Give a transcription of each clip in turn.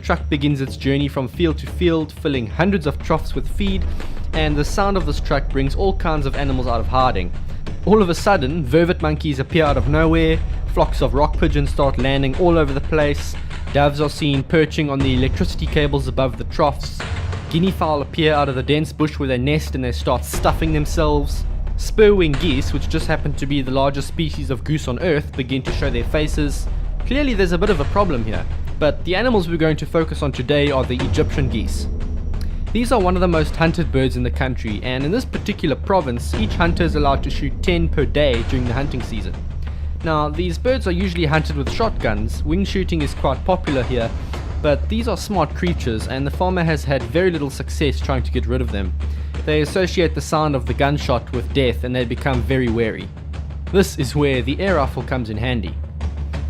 truck begins its journey from field to field, filling hundreds of troughs with feed, and the sound of this truck brings all kinds of animals out of hiding. All of a sudden, vervet monkeys appear out of nowhere, flocks of rock pigeons start landing all over the place, doves are seen perching on the electricity cables above the troughs, guinea fowl appear out of the dense bush where they nest and they start stuffing themselves, spur-winged geese, which just happen to be the largest species of goose on earth, begin to show their faces. Clearly there's a bit of a problem here, but the animals we're going to focus on today are the Egyptian geese. These are one of the most hunted birds in the country, and in this particular province, each hunter is allowed to shoot 10 per day during the hunting season. Now, these birds are usually hunted with shotguns. Wing shooting is quite popular here, but these are smart creatures, and the farmer has had very little success trying to get rid of them. They associate the sound of the gunshot with death, and they become very wary. This is where the air rifle comes in handy.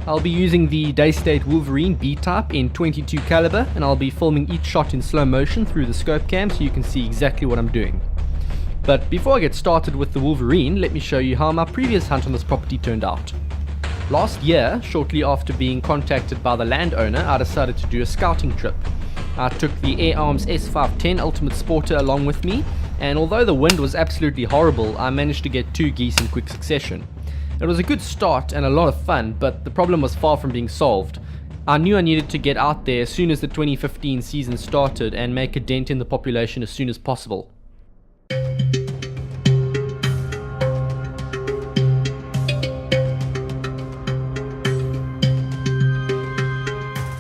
I'll be using the Daystate Wolverine B-type in 22 caliber, and I'll be filming each shot in slow motion through the scope cam so you can see exactly what I'm doing. But before I get started with the Wolverine, let me show you how my previous hunt on this property turned out. Last year, shortly after being contacted by the landowner, I decided to do a scouting trip. I took the Air Arms S510 Ultimate Sporter along with me, and although the wind was absolutely horrible, I managed to get 2 geese in quick succession. It was a good start and a lot of fun, but the problem was far from being solved. I knew I needed to get out there as soon as the 2015 season started and make a dent in the population as soon as possible.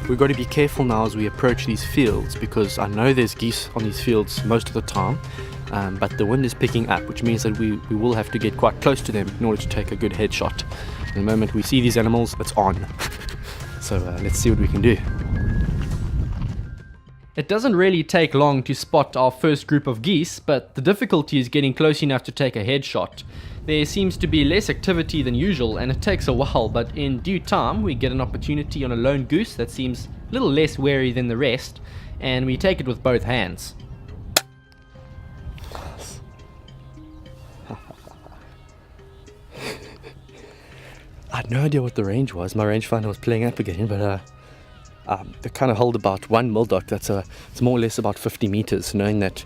We've got to be careful now as we approach these fields, because I know there's geese on these fields most of the time. But the wind is picking up, which means that we will have to get quite close to them in order to take a good headshot. The moment we see these animals, it's on. So let's see what we can do. It doesn't really take long to spot our first group of geese, but the difficulty is getting close enough to take a headshot. There seems to be less activity than usual, and it takes a while, but in due time we get an opportunity on a lone goose that seems a little less wary than the rest, and we take it with both hands. I had no idea what the range was. My rangefinder was playing up again, but they kind of hold about 1 mildoc. It's more or less about 50 meters, knowing that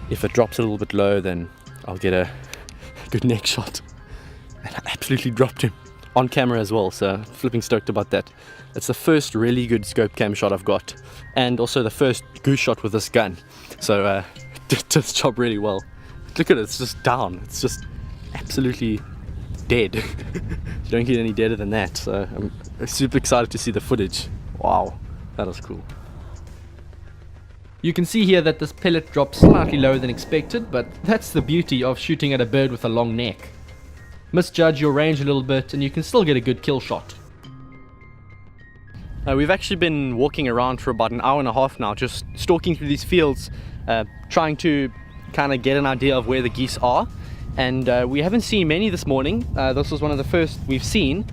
if it drops a little bit low, then I'll get a good neck shot. And I absolutely dropped him on camera as well, so flipping stoked about that. It's the first really good scope cam shot I've got, and also the first goose shot with this gun. So did this job really well. Look at it, it's just down. It's just absolutely dead. You don't get any deader than that, so I'm super excited to see the footage. Wow, that was cool. You can see here that this pellet drops slightly lower than expected, but that's the beauty of shooting at a bird with a long neck. Misjudge your range a little bit and you can still get a good kill shot. We've actually been walking around for about an hour and a half now, just stalking through these fields, trying to kind of get an idea of where the geese are. And we haven't seen many this morning. This was one of the first we've seen,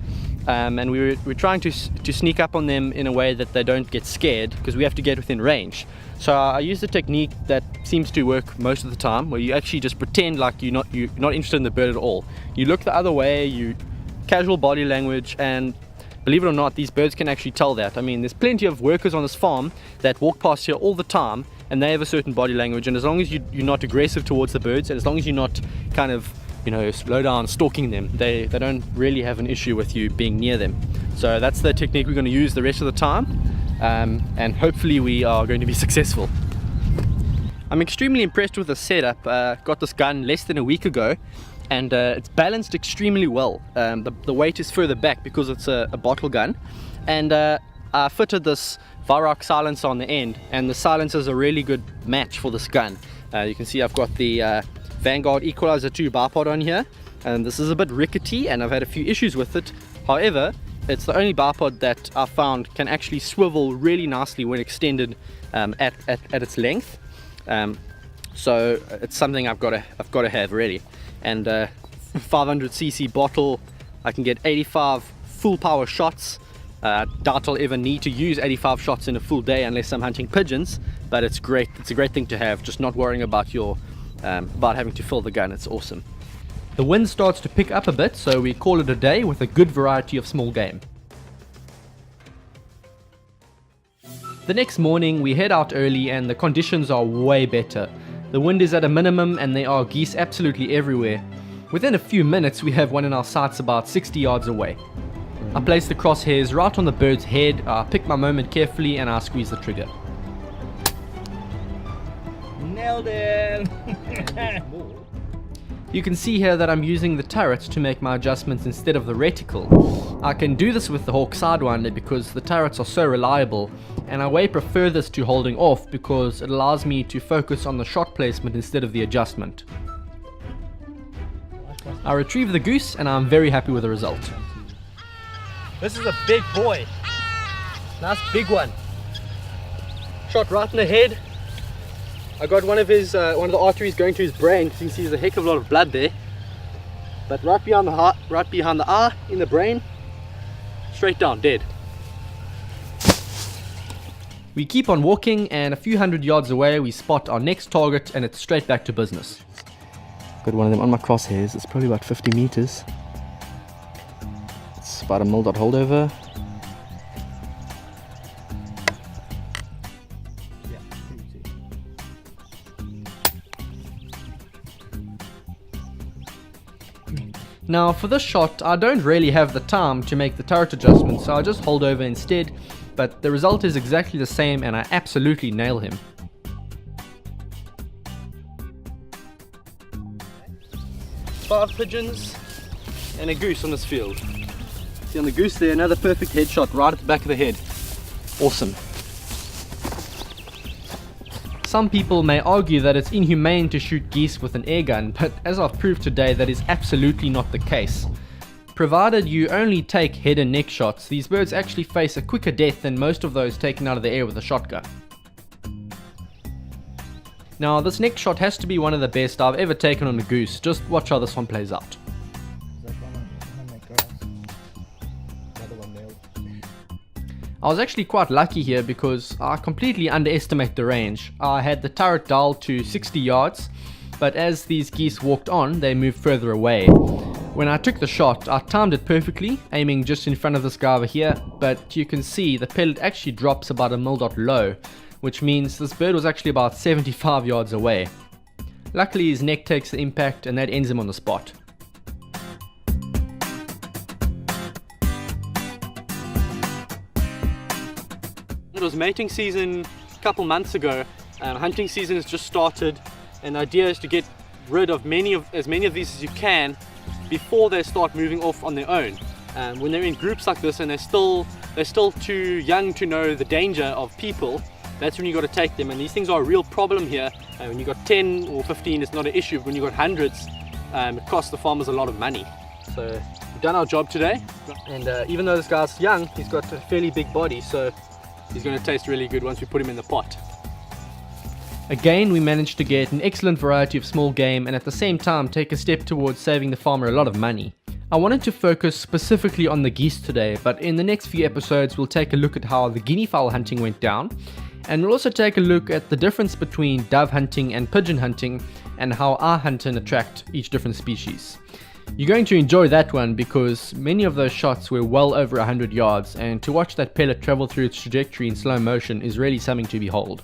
and we're trying to sneak up on them in a way that they don't get scared, because we have to get within range. So I used a technique that seems to work most of the time, where you actually just pretend like you're not interested in the bird at all. You look the other way, you casual body language, and believe it or not, these birds can actually tell that. I mean, there's plenty of workers on this farm that walk past here all the time, and they have a certain body language, and as long as you're not aggressive towards the birds, and as long as you're not kind of, slow down stalking them, they don't really have an issue with you being near them. So that's the technique we're going to use the rest of the time, and hopefully we are going to be successful. I'm extremely impressed with the setup. Got this gun less than a week ago, and it's balanced extremely well. The weight is further back because it's a bottle gun, and I fitted this Varrock silencer on the end, and the silencer is a really good match for this gun. You can see I've got the Vanguard Equalizer 2 bipod on here, and this is a bit rickety and I've had a few issues with it. However, it's the only bipod that I found can actually swivel really nicely when extended at its length. So it's something I've got to have really. And 500cc bottle, I can get 85 full power shots. Doubt I'll ever need to use 85 shots in a full day unless I'm hunting pigeons, but it's great. It's a great thing to have, just not worrying about about having to fill the gun. It's awesome. The wind starts to pick up a bit, so we call it a day with a good variety of small game. The next morning we head out early and the conditions are way better. The wind is at a minimum and there are geese absolutely everywhere. Within a few minutes we have one in our sights about 60 yards away. I place the crosshairs right on the bird's head, I pick my moment carefully and I squeeze the trigger. Nailed it! You can see here that I'm using the turret to make my adjustments instead of the reticle. I can do this with the Hawk Sidewinder because the turrets are so reliable, and I way prefer this to holding off because it allows me to focus on the shot placement instead of the adjustment. I retrieve the goose and I'm very happy with the result. This is a big boy. Nice big one. Shot right in the head. I got one of the arteries going to his brain. You can see there's a heck of a lot of blood there. But right behind the heart, right behind the eye, in the brain, straight down, dead. We keep on walking and a few hundred yards away we spot our next target and it's straight back to business. Got one of them on my crosshairs. It's probably about 50 meters. It's about a mil-dot holdover. Now for this shot I don't really have the time to make the turret adjustment, so I just hold over instead, but the result is exactly the same and I absolutely nail him. Five pigeons and a goose on this field. See on the goose there, another perfect headshot right at the back of the head. Awesome. Some people may argue that it's inhumane to shoot geese with an air gun, but as I've proved today, that is absolutely not the case. Provided you only take head and neck shots, these birds actually face a quicker death than most of those taken out of the air with a shotgun. Now this next shot has to be one of the best I've ever taken on a goose. Just watch how this one plays out. I was actually quite lucky here because I completely underestimate the range. I had the turret dialed to 60 yards, but as these geese walked on, they moved further away. When I took the shot, I timed it perfectly, aiming just in front of this guy over here, but you can see the pellet actually drops about a mil-dot low, which means this bird was actually about 75 yards away. Luckily his neck takes the impact and that ends him on the spot. It was mating season a couple months ago, and hunting season has just started, and the idea is to get rid of as many of these as you can before they start moving off on their own. When they're in groups like this and they're still too young to know the danger of people, that's when you got to take them, and these things are a real problem here. When you got 10 or 15 it's not an issue, but when you got hundreds it costs the farmers a lot of money. So we've done our job today, and even though this guy's young, he's got a fairly big body, so he's going to taste really good once we put him in the pot. Again, we managed to get an excellent variety of small game and at the same time take a step towards saving the farmer a lot of money. I wanted to focus specifically on the geese today, but in the next few episodes we'll take a look at how the guinea fowl hunting went down, and we'll also take a look at the difference between dove hunting and pigeon hunting and how I hunt and attract each different species. You're going to enjoy that one because many of those shots were well over 100 yards, and to watch that pellet travel through its trajectory in slow motion is really something to behold.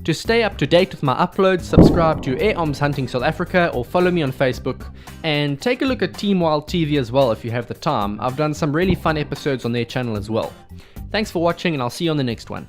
To stay up to date with my uploads, subscribe to Air Arms Hunting South Africa or follow me on Facebook, and take a look at Team Wild TV as well if you have the time. I've done some really fun episodes on their channel as well. Thanks for watching and I'll see you on the next one.